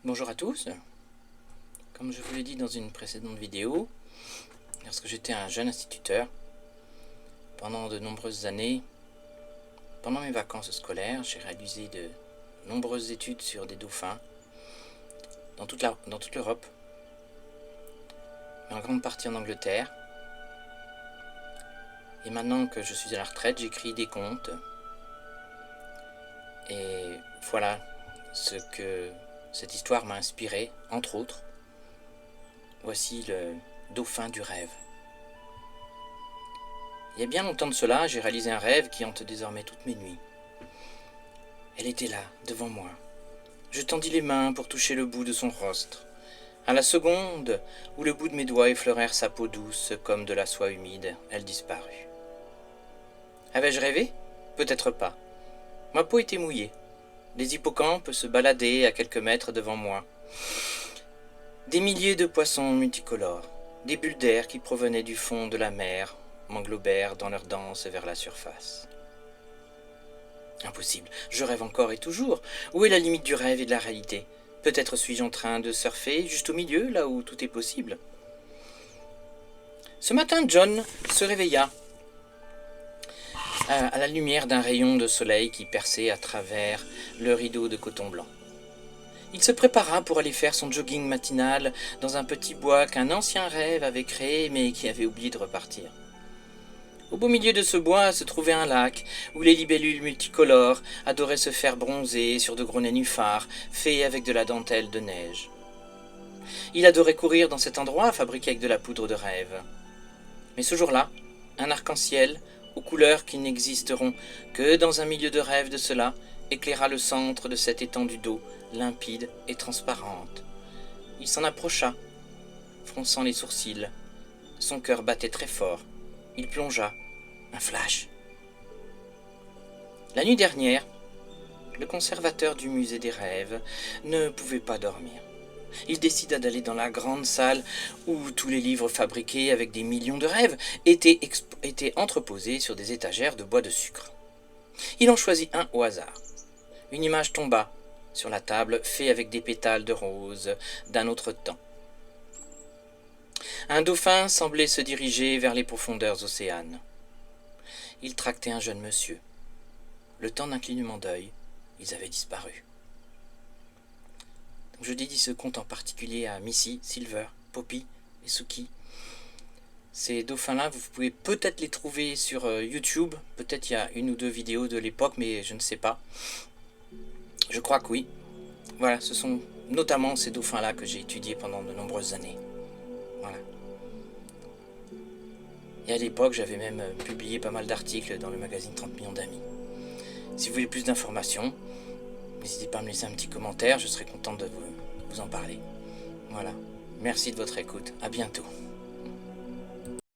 Bonjour à tous. Comme je vous l'ai dit dans une précédente vidéo, lorsque j'étais un jeune instituteur, pendant de nombreuses années, pendant mes vacances scolaires, j'ai réalisé de nombreuses études sur des dauphins dans toute l'Europe, mais en grande partie en Angleterre. Et maintenant que je suis à la retraite, j'écris des contes. Et voilà ce que cette histoire m'a inspiré, entre autres. Voici le dauphin du rêve. Il y a bien longtemps de cela, j'ai réalisé un rêve qui hante désormais toutes mes nuits. Elle était là, devant moi. Je tendis les mains pour toucher le bout de son rostre. À la seconde où le bout de mes doigts effleurèrent sa peau douce comme de la soie humide, elle disparut. Avais-je rêvé? Peut-être pas. Ma peau était mouillée. Les hippocampes se baladaient à quelques mètres devant moi. Des milliers de poissons multicolores, des bulles d'air qui provenaient du fond de la mer, m'englobèrent dans leur danse vers la surface. Impossible, je rêve encore et toujours. Où est la limite du rêve et de la réalité? Peut-être suis-je en train de surfer juste au milieu, là où tout est possible. Ce matin, John se réveilla à la lumière d'un rayon de soleil qui perçait à travers le rideau de coton blanc. Il se prépara pour aller faire son jogging matinal dans un petit bois qu'un ancien rêve avait créé mais qui avait oublié de repartir. Au beau milieu de ce bois se trouvait un lac où les libellules multicolores adoraient se faire bronzer sur de gros nénuphars faits avec de la dentelle de neige. Il adorait courir dans cet endroit fabriqué avec de la poudre de rêve. Mais ce jour-là, un arc-en-ciel aux couleurs qui n'existeront que dans un milieu de rêve de cela éclaira le centre de cette étendue d'eau limpide et transparente. Il s'en approcha, fronçant les sourcils. Son cœur battait très fort. Il plongea. Un flash. La nuit dernière, le conservateur du musée des rêves ne pouvait pas dormir. Il décida d'aller dans la grande salle où tous les livres fabriqués avec des millions de rêves étaient entreposés sur des étagères de bois de sucre. Il en choisit un au hasard. Une image tomba sur la table, fait avec des pétales de rose d'un autre temps. Un dauphin semblait se diriger vers les profondeurs océanes. Il tractait un jeune monsieur. Le temps d'un clignement d'œil, ils avaient disparu. Je dédie ce conte en particulier à Missy, Silver, Poppy et Suki. Ces dauphins-là, vous pouvez peut-être les trouver sur YouTube. Peut-être il y a une ou deux vidéos de l'époque, mais je ne sais pas. Je crois que oui. Voilà, ce sont notamment ces dauphins-là que j'ai étudiés pendant de nombreuses années. Voilà. Et à l'époque, j'avais même publié pas mal d'articles dans le magazine 30 millions d'amis. Si vous voulez plus d'informations, n'hésitez pas à me laisser un petit commentaire, je serai content de vous en parler. Voilà. Merci de votre écoute. À bientôt.